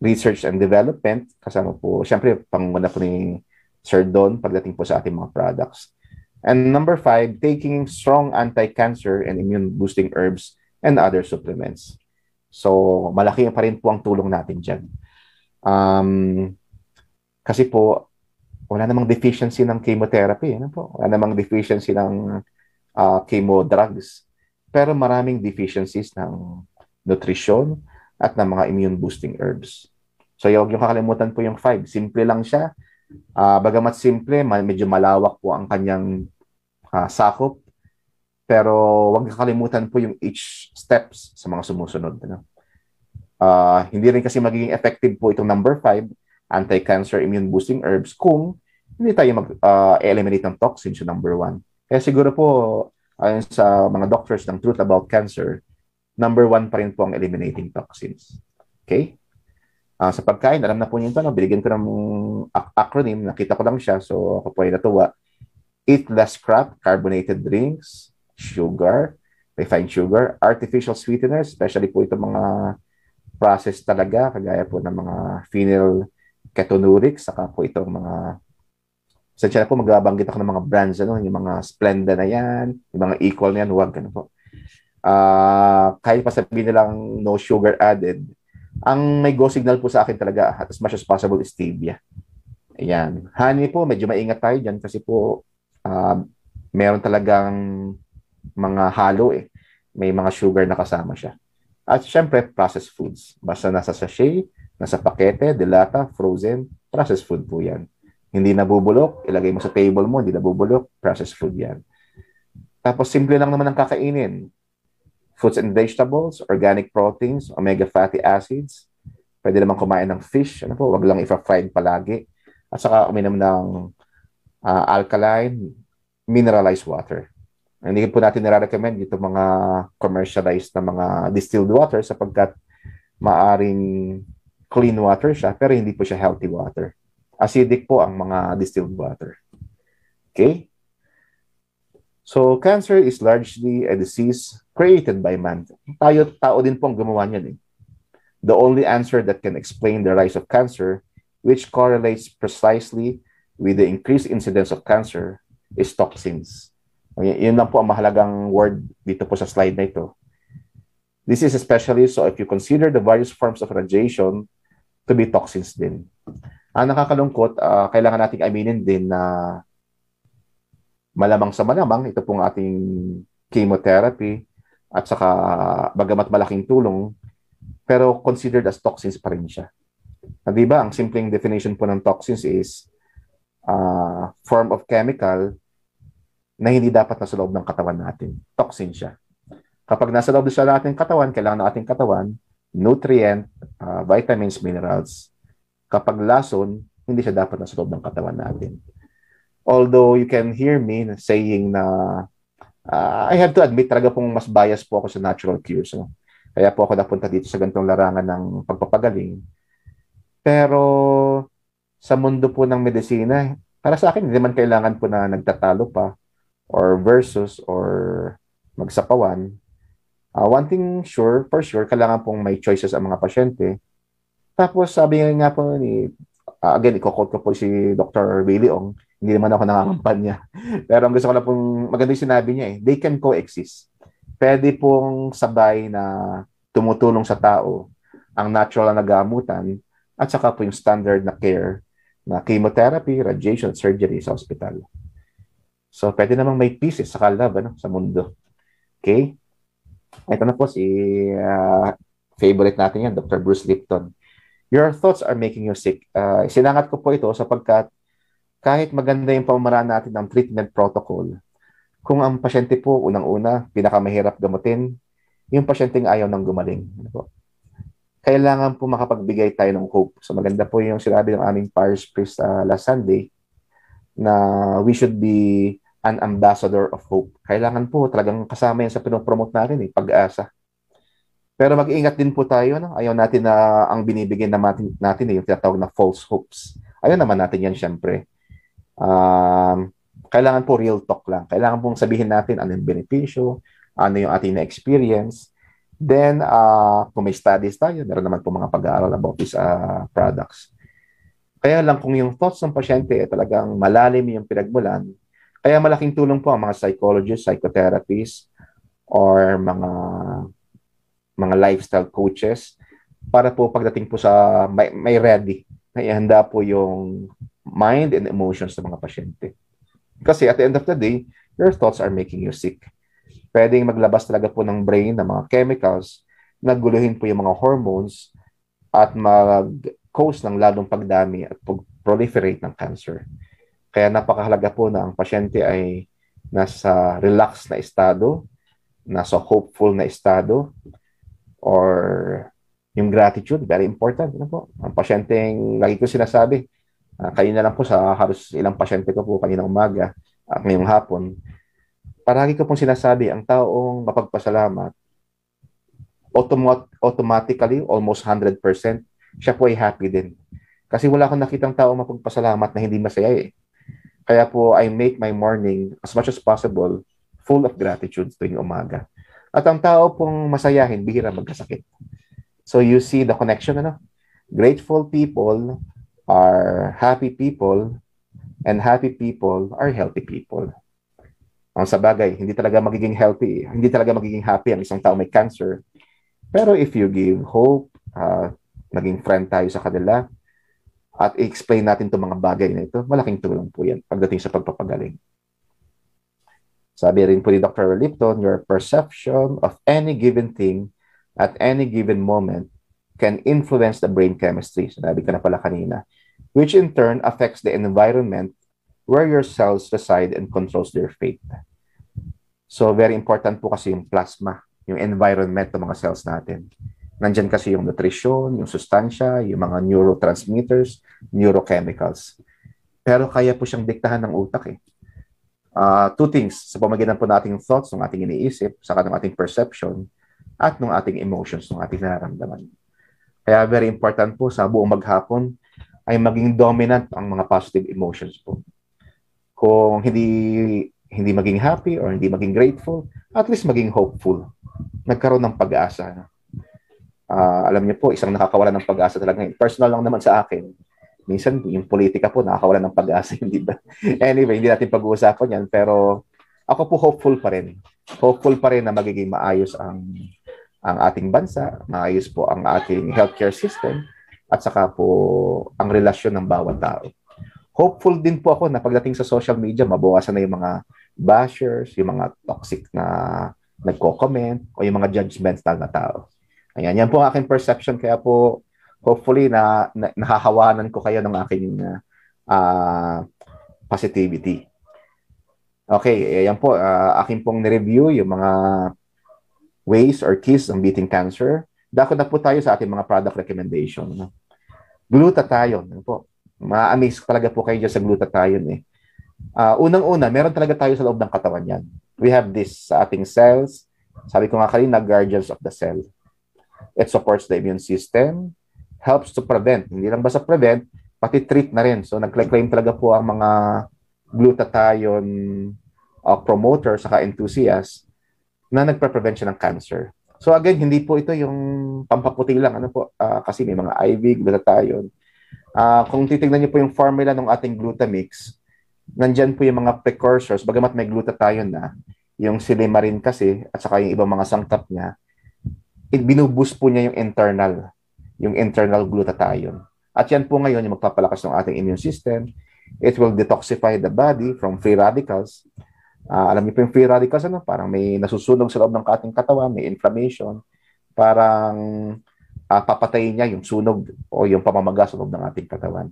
research and development. Kasama po, syempre, panguna po ni Sir Don pagdating po sa ating mga products. And number 5, taking strong anti-cancer and immune-boosting herbs and other supplements. So, malaki pa rin po ang tulong natin dyan. Kasi po, wala namang deficiency ng chemotherapy. Ano po? Wala namang deficiency ng chemo drugs. Pero maraming deficiencies ng nutrition at ng mga immune-boosting herbs. So, huwag yung kakalimutan po yung 5. Simple lang siya. Bagamat simple, medyo malawak po ang kanyang sakop. Pero huwag kakalimutan po yung each steps sa mga sumusunod. Ano? Hindi rin kasi magiging effective po itong number 5, anti-cancer immune-boosting herbs, kung hindi tayo mag-eliminate ng toxins yung number 1. Kaya siguro po, ayon sa mga doctors ng Truth About Cancer, number 1 pa rin po ang eliminating toxins. Okay? Sa pagkain, alam na po niyo ito, no? Binigyan ko ng acronym, nakita ko lang siya, so ako po ay natuwa. Eat less crap, carbonated drinks, sugar, refined sugar, artificial sweeteners, especially po itong mga processed talaga, kagaya po ng mga phenyl ketonuric, saka po itong mga, sadya na po, magbabanggit ako ng mga brands, ano, yung mga Splenda na yan, yung mga Equal na yan, huwag, ano po. Kahit pa sabihin nilang no sugar added, ang may go signal po sa akin talaga, as much as possible, is stevia. Ayan. Honey po, medyo maingat tayo dyan kasi po, meron talagang mga halo eh. May mga sugar na kasama siya. At syempre, processed foods. Basta nasa sachet, nasa pakete, delata, frozen, processed food po yan. Hindi nabubulok, ilagay mo sa table mo, hindi nabubulok, processed food yan. Tapos simple lang naman ang kakainin. Fruits and vegetables, organic proteins, omega fatty acids. Pwede naman kumain ng fish, ano po, wag lang i-fried palagi. At saka uminom ng alkaline, mineralized water. Hindi po natin nire-recommend dito mga commercialized na mga distilled water sapagkat maaring clean water siya pero hindi po siya healthy water. Acidic po ang mga distilled water. Okay? So, cancer is largely a disease created by man. Tao din pong gumawa niyan eh. The only answer that can explain the rise of cancer, which correlates precisely with the increased incidence of cancer, is toxins. Yun lang po ang mahalagang word dito po sa slide na ito. This is especially so if you consider the various forms of radiation to be toxins din. Ang nakakalungkot, kailangan nating aminin din na malamang sa malamang, ito pong ating chemotherapy at saka bagamat malaking tulong, pero considered as toxins pa rin siya. Di ba, ang simpleng definition po ng toxins is form of chemical na hindi dapat nasa loob ng katawan natin. Toxin siya. Kapag nasa loob siya natin katawan, kailangan ng ating katawan, nutrient, vitamins, minerals. Kapag lason, hindi siya dapat nasa loob ng katawan natin. Although you can hear me saying na I have to admit, talaga pong mas bias po ako sa natural cures. No? Kaya po ako napunta dito sa ganitong larangan ng pagpapagaling. Pero sa mundo po ng medisina, para sa akin, hindi man kailangan po na nagtatalo pa or versus or magsapawan. One thing sure, for sure, kailangan pong may choices ang mga pasyente. Tapos sabi nga po ni, again, i-quote ko po si Dr. Willie Ong, hindi naman ako nangangampanya. Pero ang gusto ko na pong maganda yung sinabi niya they can coexist. Pwede pong sabay na tumutulong sa tao ang natural na gamutan at saka po yung standard na care na chemotherapy, radiation, surgery sa hospital. So, pwede namang may pieces sa kalab sa mundo. Okay? Ito na po si favorite natin yan, Dr. Bruce Lipton. Your thoughts are making you sick. Sinangat ko po ito sapagkat kahit maganda yung pamamaraan natin ng treatment protocol, kung ang pasyente po, unang-una, pinakamahirap gamutin, yung pasyenteng ayaw nang gumaling. Kailangan po makapagbigay tayo ng hope. So maganda po yung sinabi ng aming parish priest last Sunday na we should be an ambassador of hope. Kailangan po talagang kasama yan sa pinopromote natin, pag-asa. Pero mag-iingat din po tayo. No? Ayaw natin na ang binibigyan natin yung tinatawag na false hopes. Ayaw naman natin yan, syempre. Kailangan po real talk lang. Kailangan pong sabihin natin ano yung benepisyo, ano yung ating na-experience. Then, kung may studies tayo, meron naman po mga pag-aaral about these products. Kaya lang kung yung thoughts ng pasyente talagang malalim yung pinagmulan, kaya malaking tulong po ang mga psychologists, psychotherapists, or mga lifestyle coaches para po pagdating po sa may ready, na ihanda po yung mind and emotions ng mga pasyente. Kasi at the end of the day, your thoughts are making you sick. Pwedeng maglabas talaga po ng brain ng mga chemicals, naguluhin po yung mga hormones, at mag-cause ng lalong pagdami at proliferate ng cancer. Kaya napakahalaga po na ang pasyente ay nasa relaxed na estado, nasa hopeful na estado, or yung gratitude, very important. Ano po? Ang pasyenteng, lagi ko sinasabi, kayo na lang po sa halos ilang pasyente ko po kaninang umaga at ngayong hapon, paragi ko pong sinasabi, ang taong mapagpasalamat, automatically, almost 100%, siya po ay happy din. Kasi wala akong nakitang taong mapagpasalamat na hindi masaya eh. Kaya po, I make my morning as much as possible full of gratitude tuwing umaga. At ang tao pong masayahin, bihira magkasakit. So you see the connection, ano? Grateful people are happy people, and happy people are healthy people. Ang sa bagay, hindi talaga magiging healthy, hindi talaga magiging happy ang isang tao may cancer. Pero if you give hope, maging friend tayo sa kanila, at i-explain natin itong mga bagay na ito, malaking tulong po yan pagdating sa pagpapagaling. Sabi rin po ni Dr. Lipton, your perception of any given thing at any given moment can influence the brain chemistry. Sabi ko na pala kanina, which in turn affects the environment where your cells reside and controls their fate. So very important po kasi yung plasma, yung environment ng mga cells natin. Nandyan kasi yung nutrition, yung sustansya, yung mga neurotransmitters, neurochemicals. Pero kaya po siyang diktahan ng utak eh. Two things, sa pamagitan po nating thoughts, ng ating iniisip, saka ng ating perception, at ng ating emotions, ng ating nararamdaman. Kaya very important po sa buong maghapon ay maging dominant ang mga positive emotions po. Kung hindi maging happy or hindi maging grateful, at least maging hopeful. Nagkaroon ng pag-asa. Alam niyo po, isang nakakawalan ng pag-asa talaga. Personal lang naman sa akin. Minsan, yung politika po, nakakawalan ng pag-asa, hindi ba? Anyway, hindi natin pag-uusapan yan, pero ako po hopeful pa rin. Hopeful pa rin na magiging maayos ang ating bansa, maayos po ang ating healthcare system, at saka po ang relasyon ng bawat tao. Hopeful din po ako na pagdating sa social media, mabawasan na yung mga bashers, yung mga toxic na nagko-comment, o yung mga judgmental na tao. Ayan, yan po ang aking perception. Kaya po, hopefully nahahawanan ko kayo ng aking uh, positivity. Okay, yan po, akin pong nireview yung mga ways or keys ng beating cancer. Dako na po tayo sa ating mga product recommendation. No? Glutathione. Ano po? Ma-amaze talaga po kayo dyan sa glutathione. Eh. Unang-una, meron talaga tayo sa loob ng katawan yan. We have this sa ating cells. Sabi ko nga kanina, guardians of the cell. It supports the immune system, helps to prevent. Hindi lang basta prevent, pati treat na rin. So, nag-claim talaga po ang mga glutathione promoters saka enthusiasts na nagpre-prevent siya ng cancer. So again, hindi po ito yung pampaputi lang. Ano po? Kasi may mga IV, glutathione. Kung titignan niyo po yung formula ng ating Glutamix, nandyan po yung mga precursors, bagamat may glutathione na, yung silimarin kasi, at saka yung ibang mga sangkap niya, binuboost po niya yung internal glutathione. At yan po ngayon yung magpapalakas ng ating immune system. It will detoxify the body from free radicals. Alam niyo po yung free radicals, ano? Parang may nasusunog sa loob ng ating katawan, may inflammation. Parang papatayin niya yung sunog o yung pamamaga sa loob ng ating katawan.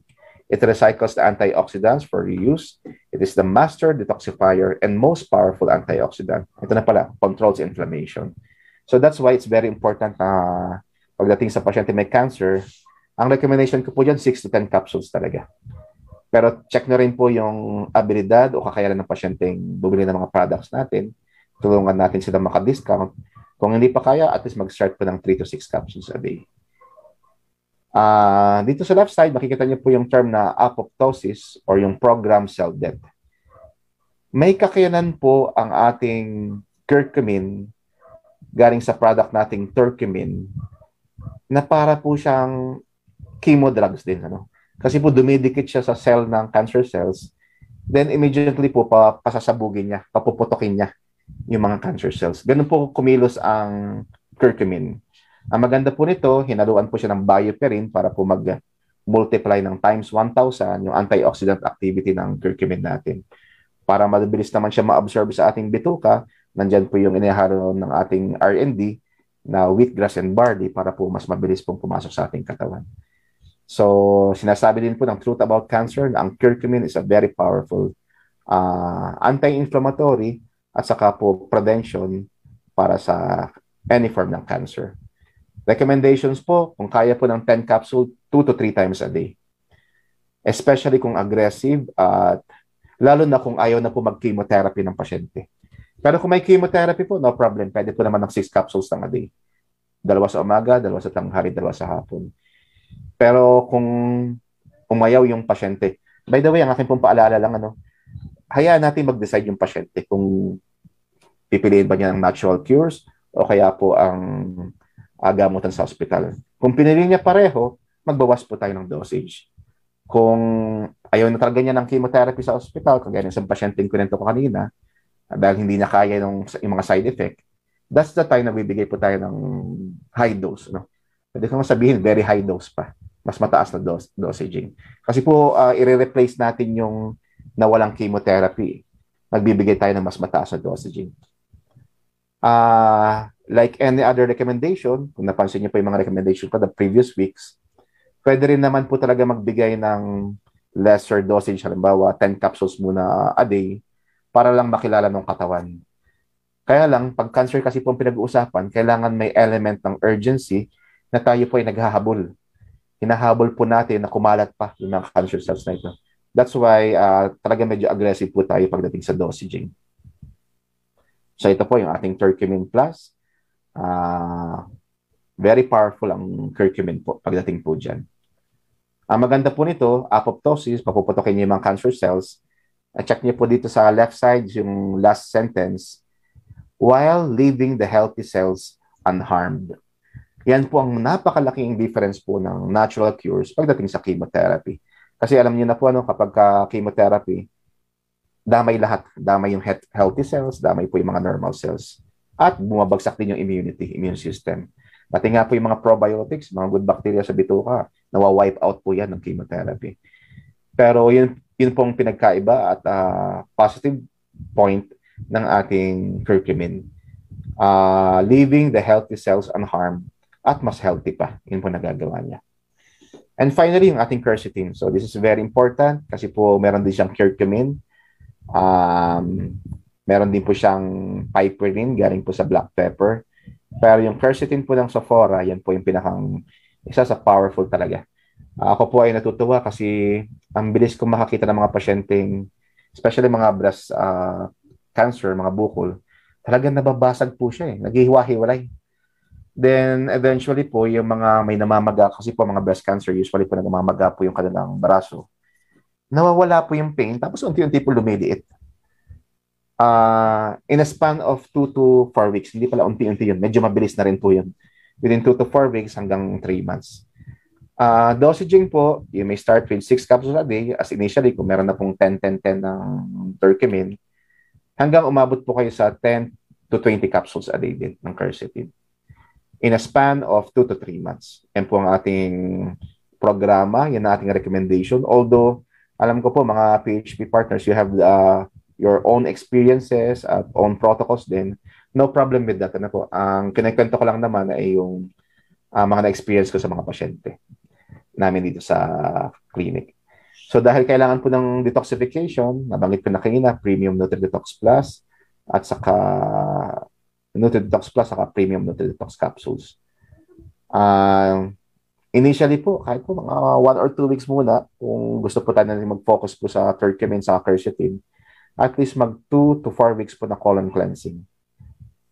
It recycles the antioxidants for reuse. It is the master detoxifier and most powerful antioxidant. Ito na pala, controls inflammation. So that's why it's very important na pagdating sa pasyente may cancer, ang recommendation ko po dyan, 6 to 10 capsules talaga. Pero check na rin po yung abilidad o kakayanan ng pasyenteng bumili ng mga products natin. Tulungan natin sila maka-discount. Kung hindi pa kaya, at least mag-start po ng 3 to 6 capsules a day. Dito sa left side, makikita niyo po yung term na apoptosis or yung programmed cell death. May kakayanan po ang ating curcumin galing sa product nating Turcumin na para po siyang chemo drugs din. Ano? Kasi po dumidikit siya sa cell ng cancer cells, then immediately po pasasabugin niya, papuputokin niya yung mga cancer cells. Ganun po kumilos ang curcumin. Ang maganda po nito, hinaluan po siya ng bioperin para po mag-multiply ng times 1,000 yung antioxidant activity ng curcumin natin. Para mabilis naman siya ma-absorb sa ating bituka, nandyan po yung inihalo ng ating R&D na wheatgrass and barley para po mas mabilis pong pumasok sa ating katawan. So, sinasabi din po ng Truth About Cancer na ang curcumin is a very powerful anti-inflammatory at saka po prevention para sa any form ng cancer. Recommendations po, kung kaya po ng 10 capsule, 2 to 3 times a day. Especially kung aggressive at lalo na kung ayaw na po mag-chemotherapy ng pasyente. Pero kung may chemotherapy po, no problem. Pwede po naman ng 6 capsules lang a day. 2 sa umaga, 2 sa tanghali, 2 sa hapon. Pero kung umayaw yung pasyente, by the way, ang akin pong paalala lang, hayaan natin mag-decide yung pasyente kung pipiliin ba niya ng natural cures o kaya po ang gamutan sa ospital. Kung pinili niya pareho, magbawas po tayo ng dosage. Kung ayaw na talaga niya ng chemotherapy sa ospital, kagaya ng isang pasyente yung kwento ko kanina, dahil hindi niya kaya yung mga side effect, that's the time na bibigay po tayo ng high dose. No? Pwede kong sabihin, very high dose pa. Mas mataas na dosaging. Kasi po, i-replace natin yung nawalang chemotherapy. Magbibigay tayo ng mas mataas na dosaging. Like any other recommendation, kung napansin niyo po yung mga recommendation ko the previous weeks, pwede rin naman po talaga magbigay ng lesser dosage, halimbawa 10 capsules muna a day para lang makilala ng katawan. Kaya lang, pag cancer kasi po ang pinag-uusapan, kailangan may element ng urgency na tayo po ay naghahabol. Hinahabol po natin na kumalat pa yung mga cancer cells na ito. That's why talaga medyo aggressive po tayo pagdating sa dosaging. So ito po yung ating Curcumin Plus. Very powerful ang curcumin po pagdating po dyan. Ang maganda po nito, apoptosis, papuputokin niyo yung mga cancer cells. Check niyo po dito sa left side yung last sentence, while leaving the healthy cells unharmed. Yan po ang napakalaking difference po ng natural cures pagdating sa chemotherapy. Kasi alam niyo na po, kapag chemotherapy, damay lahat. Damay yung healthy cells, damay po yung mga normal cells. At bumabagsak din yung immune system. Pati nga po yung mga probiotics, mga good bacteria sa bituka, nawa-wipe out po yan ng chemotherapy. Pero yun pong pinagkaiba at positive point ng ating curcumin. Leaving the healthy cells unharmed at mas healthy pa. Yun po nagagawa niya. And finally, yung ating quercetin. So this is very important kasi po meron din siyang curcumin. Meron din po siyang piperine galing po sa black pepper. Pero yung quercetin po ng Sophora, yan po yung isa sa powerful talaga. Ako po ay natutuwa kasi ang bilis kong makakita ng mga pasyenteng, especially mga breast cancer, mga bukol, talagang nababasag po siya naghihiwa-hiwalay. Then eventually po yung mga may namamaga, kasi po mga breast cancer, usually po namamaga po yung kanilang braso. Nawawala po yung pain, tapos unti-unti po lumiliit. In a span of 2 to 4 weeks, hindi pala unti-unti yun, medyo mabilis na rin po yun. Within 2 to 4 weeks hanggang 3 months. Dosaging po, you may start with 6 capsules a day as initially kung meron na pong 10-10-10 ng curcumin hanggang umabot po kayo sa 10 to 20 capsules a day din ng quercetin in a span of 2 to 3 months. Yan po ang ating programa, yan ang ating recommendation. Although, alam ko po mga PHP partners, you have your own experiences at own protocols din. No problem with that. Ano po? Ang kinikwento ko lang naman ay yung mga na-experience ko sa mga pasyente namin dito sa clinic. So dahil kailangan po ng detoxification, nabanggit ko na kanina, Premium NutriDetox Plus at saka NutriDetox Plus saka Premium NutriDetox Capsules. Initially po, kahit po mga 1 or 2 weeks muna, kung gusto po tayo na mag-focus po sa curcumin sa quercetin, at least mag 2 to 4 weeks po na colon cleansing.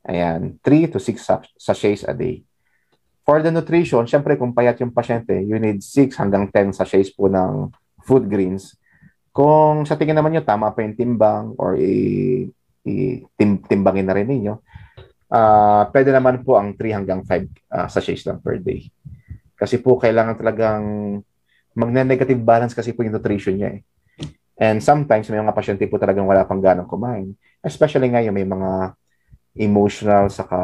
Ayan, 3 to 6 sachets a day. For the nutrition, syempre kung payat yung pasyente, you need 6 hanggang 10 sachets po ng food greens. Kung sa tingin naman nyo, tama pa yung timbang or timbangin na rin ninyo, pwede naman po ang 3 hanggang 5 sachets lang per day. Kasi po kailangan talagang magne-negative balance kasi po yung nutrition niya And sometimes may mga pasyente po talagang wala pang ganang kumain. Especially ngayon may mga emotional saka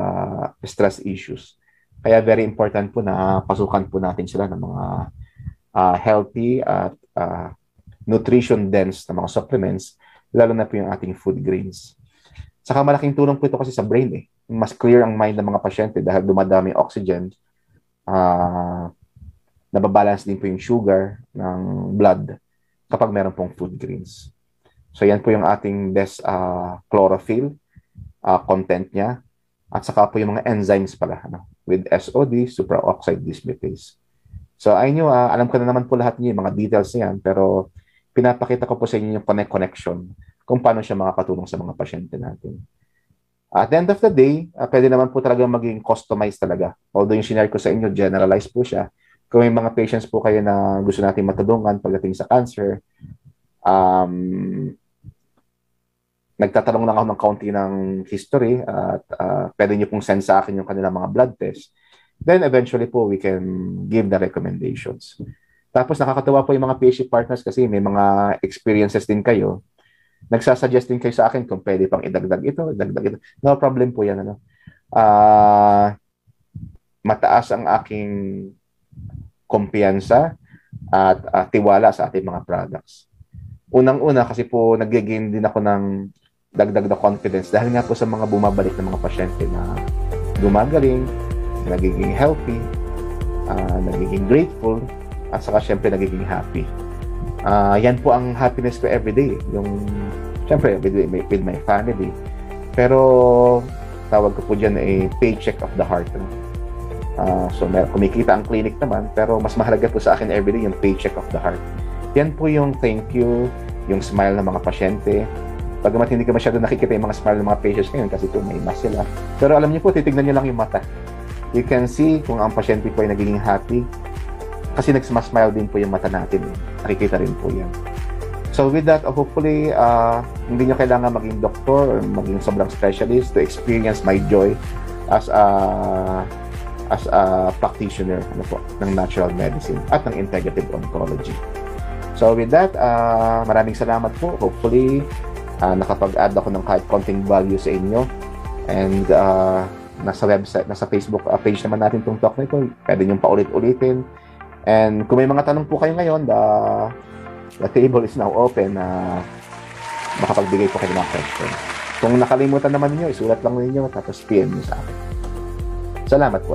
stress issues. Kaya very important po na pasukan po natin sila ng mga healthy at nutrition-dense na mga supplements, lalo na po yung ating food greens. Saka malaking tulong po ito kasi sa brain Mas clear ang mind ng mga pasyente dahil dumadami oxygen. Nababalance din po yung sugar ng blood kapag meron pong food greens. So yan po yung ating best chlorophyll content niya. At saka po yung mga enzymes pala, with SOD, supraoxide dismutase. So I knew, alam ko na naman po lahat niyo, yung mga details niyan, pero pinapakita ko po sa inyo yung connection kung paano siya makakatulong sa mga pasyente natin. At the end of the day, pwede naman po talaga maging customized talaga. Although yung sinare ko sa inyo, generalized po siya. Kung may mga patients po kayo na gusto natin matulungan pagdating sa cancer, nagtatanong lang ako ng kaunti ng history at pwede niyo pong send sa akin yung kanilang mga blood test. Then eventually po, we can give the recommendations. Tapos nakakatawa po yung mga PHP partners kasi may mga experiences din kayo. Nagsasuggest din kayo sa akin kung pwede pang idagdag ito. No problem po yan. Mataas ang aking kumpiyansa at tiwala sa ating mga products. Unang-una kasi po nag-gain din ako ng dagdag na confidence dahil nga po sa mga bumabalik ng mga pasyente na gumagaling, nagiging healthy, nagiging grateful, at saka syempre nagiging happy. Yan po ang happiness ko everyday. Yung, syempre, with my family. Pero, tawag ko po dyan ay paycheck of the heart. So, kumikita ang clinic naman, pero mas mahalaga po sa akin everyday yung paycheck of the heart. Yan po yung thank you, yung smile ng mga pasyente. Pagamat hindi ka masyado nakikita yung mga smile ng mga patients ngayon kasi po may mask sila. Pero alam niyo po, titignan niyo lang yung mata. You can see kung ang pasyente po ay nagiging happy kasi nag-smile din po yung mata natin. Nakikita rin po yan. So with that, hopefully, hindi niyo kailangan maging doktor or maging sobrang specialist to experience my joy as a practitioner ng natural medicine at ng integrative oncology. So with that, maraming salamat po. Hopefully, nakapag-add ako ng kahit konting value sa inyo. And nasa website, nasa Facebook page naman natin itong talk na ito. Pwede nyo paulit-ulitin. And kung may mga tanong po kayo ngayon, the table is now open na makapagbigay po kayo ng question. Kung nakalimutan naman niyo, isulat lang ninyo tapos PM niyo sa akin. Salamat po.